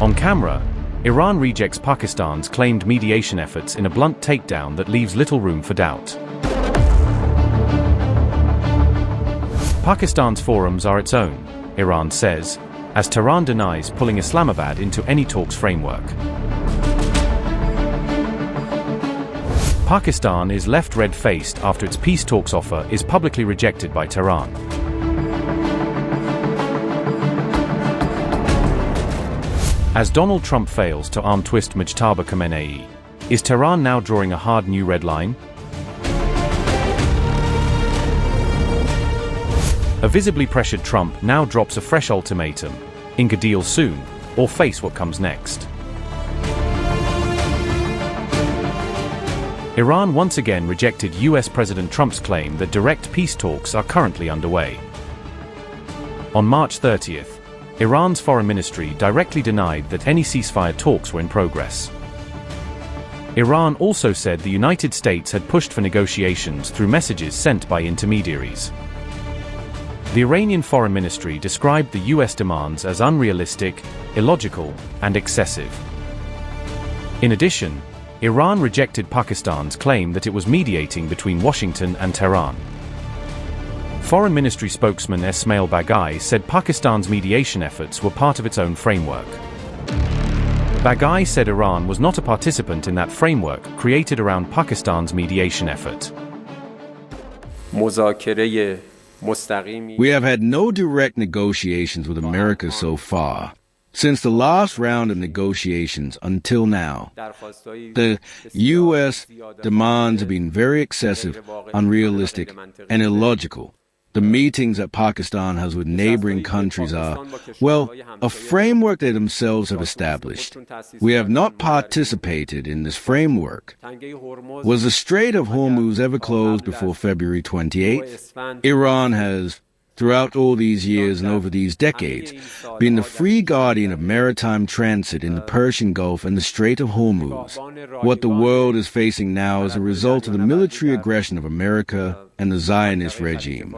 On camera, Iran rejects Pakistan's claimed mediation efforts in a blunt takedown that leaves little room for doubt. Pakistan's forums are its own, Iran says, as Tehran denies pulling Islamabad into any talks framework. Pakistan is left red-faced after its peace talks offer is publicly rejected by Tehran. As Donald Trump fails to arm-twist Mujtaba Khamenei, is Tehran now drawing a hard new red line? A visibly pressured Trump now drops a fresh ultimatum: ink a deal soon, or face what comes next. Iran once again rejected US President Trump's claim that direct peace talks are currently underway. On March 30th, Iran's foreign ministry directly denied that any ceasefire talks were in progress. Iran also said the United States had pushed for negotiations through messages sent by intermediaries. The Iranian Foreign Ministry described the US demands as unrealistic, illogical, and excessive. In addition, Iran rejected Pakistan's claim that it was mediating between Washington and Tehran. Foreign Ministry spokesman Esmail Baghai said Pakistan's mediation efforts were part of its own framework. Baghai said Iran was not a participant in that framework created around Pakistan's mediation effort. We have had no direct negotiations with America so far, since the last round of negotiations until now. The U.S. demands have been very excessive, unrealistic, and illogical. The meetings that Pakistan has with neighboring countries are, well, a framework they themselves have established. We have not participated in this framework. Was the Strait of Hormuz ever closed before February 28th? Iran has, throughout all these years and over these decades, been the free guardian of maritime transit in the Persian Gulf and the Strait of Hormuz. What the world is facing now is a result of the military aggression of America and the Zionist regime.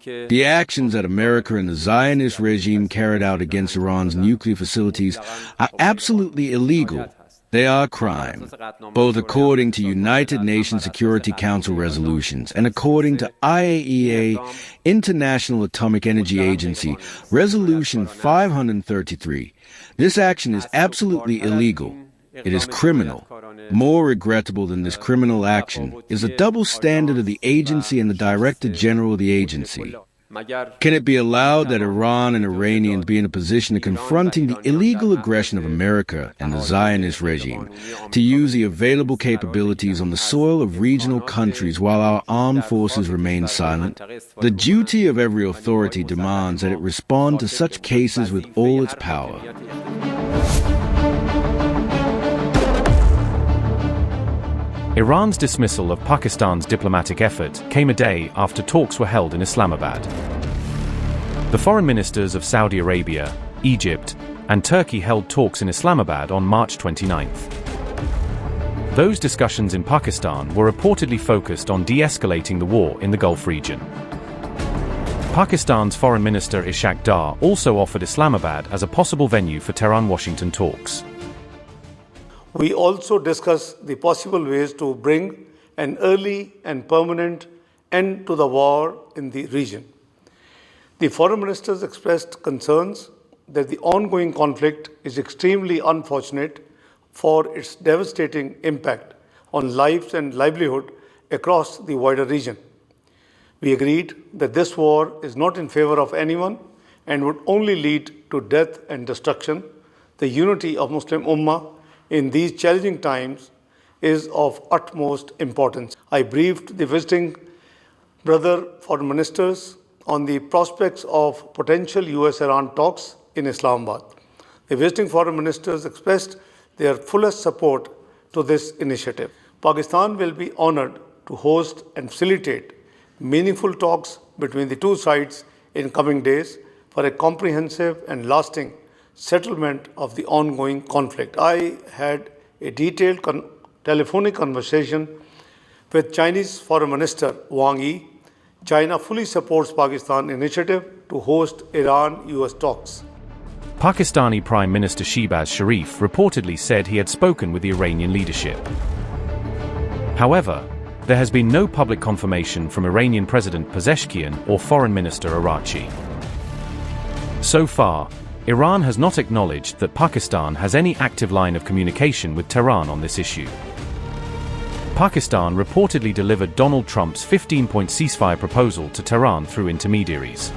The actions that America and the Zionist regime carried out against Iran's nuclear facilities are absolutely illegal. They are a crime, both according to United Nations Security Council resolutions and according to IAEA, International Atomic Energy Agency, Resolution 533. This action is absolutely illegal. It is criminal. More regrettable than this criminal action is the double standard of the agency and the Director General of the agency. Can it be allowed that Iran and Iranians be in a position of confronting the illegal aggression of America and the Zionist regime, to use the available capabilities on the soil of regional countries while our armed forces remain silent? The duty of every authority demands that it respond to such cases with all its power. Iran's dismissal of Pakistan's diplomatic effort came a day after talks were held in Islamabad. The foreign ministers of Saudi Arabia, Egypt, and Turkey held talks in Islamabad on March 29th. Those discussions in Pakistan were reportedly focused on de-escalating the war in the Gulf region. Pakistan's Foreign Minister Ishaq Dar also offered Islamabad as a possible venue for Tehran-Washington talks. We also discussed the possible ways to bring an early and permanent end to the war in the region. The foreign ministers expressed concerns that the ongoing conflict is extremely unfortunate for its devastating impact on lives and livelihood across the wider region. We agreed that this war is not in favor of anyone and would only lead to death and destruction. The unity of Muslim Ummah in these challenging times is of utmost importance. I briefed the visiting brother foreign ministers on the prospects of potential US-Iran talks in Islamabad. The visiting foreign ministers expressed their fullest support to this initiative. Pakistan will be honored to host and facilitate meaningful talks between the two sides in coming days for a comprehensive and lasting settlement of the ongoing conflict. I had a detailed telephonic conversation with Chinese Foreign Minister Wang Yi. China fully supports Pakistan's initiative to host Iran-US talks. Pakistani Prime Minister Shehbaz Sharif reportedly said he had spoken with the Iranian leadership. However, there has been no public confirmation from Iranian President Pezeshkian or Foreign Minister Araghchi. So far, Iran has not acknowledged that Pakistan has any active line of communication with Tehran on this issue. Pakistan reportedly delivered Donald Trump's 15-point ceasefire proposal to Tehran through intermediaries.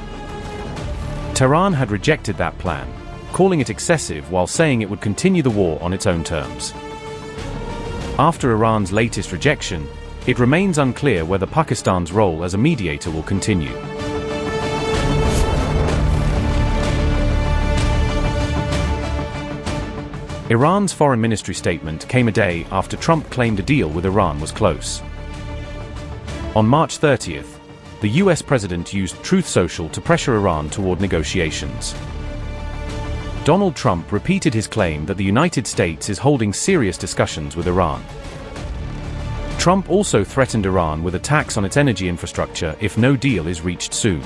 Tehran had rejected that plan, calling it excessive while saying it would continue the war on its own terms. After Iran's latest rejection, it remains unclear whether Pakistan's role as a mediator will continue. Iran's foreign ministry statement came a day after Trump claimed a deal with Iran was close. On March 30th, the US president used Truth Social to pressure Iran toward negotiations. Donald Trump repeated his claim that the United States is holding serious discussions with Iran. Trump also threatened Iran with attacks on its energy infrastructure if no deal is reached soon.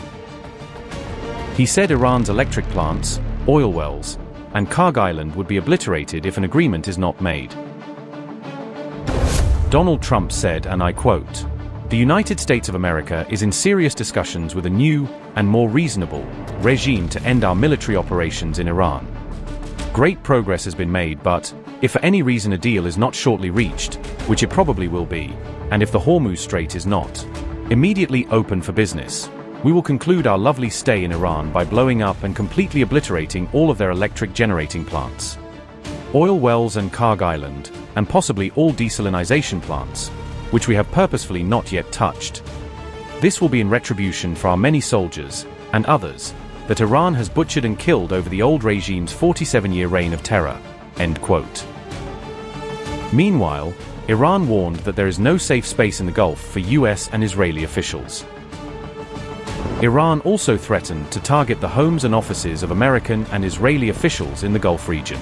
He said Iran's electric plants, oil wells, and Karg Island would be obliterated if an agreement is not made. Donald Trump said, and I quote, "The United States of America is in serious discussions with a new and more reasonable regime to end our military operations in Iran. Great progress has been made, but if for any reason a deal is not shortly reached, which it probably will be, and if the Hormuz Strait is not immediately open for business, we will conclude our lovely stay in Iran by blowing up and completely obliterating all of their electric generating plants, oil wells and Karg Island, and possibly all desalinization plants, which we have purposefully not yet touched. This will be in retribution for our many soldiers, and others, that Iran has butchered and killed over the old regime's 47-year reign of terror." End quote. Meanwhile, Iran warned that there is no safe space in the Gulf for US and Israeli officials. Iran also threatened to target the homes and offices of American and Israeli officials in the Gulf region.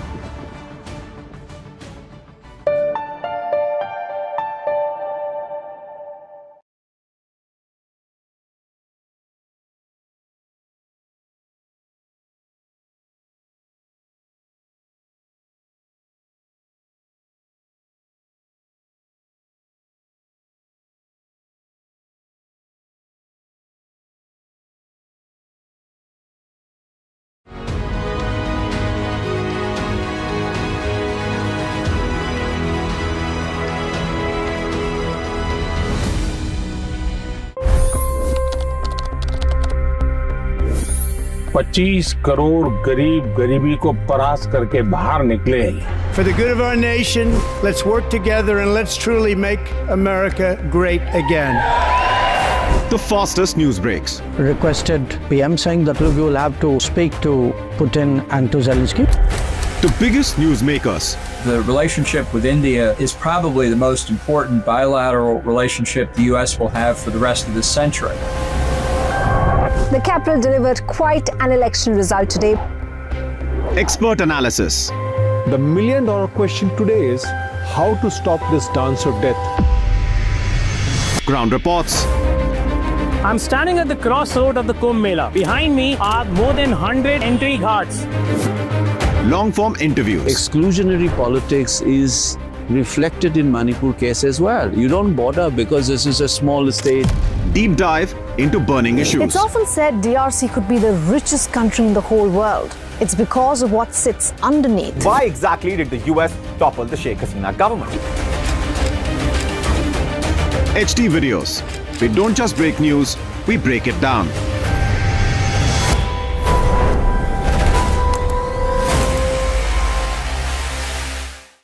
$25 crore गरीब गरीबी को परास्त करके बाहर निकले। For the good of our nation, let's work together and let's truly make America great again. The fastest news breaks. Requested PM saying that look, you will have to speak to Putin and to Zelensky. The biggest news makers. The relationship with India is probably the most important bilateral relationship the US will have for the rest of this century. The capital delivered quite an election result today. Expert analysis. The million-dollar question today is how to stop this dance of death. Ground reports. I'm standing at the crossroad of the Kumbh Mela. Behind me are more than 100 entry ghats. Long-form interviews. Exclusionary politics is reflected in Manipur case as well. You don't bother because this is a small state. Deep dive into burning issues. It's often said DRC could be the richest country in the whole world. It's because of what sits underneath. Why exactly did the US topple the Sheikh Hasina government? HD videos. We don't just break news, we break it down.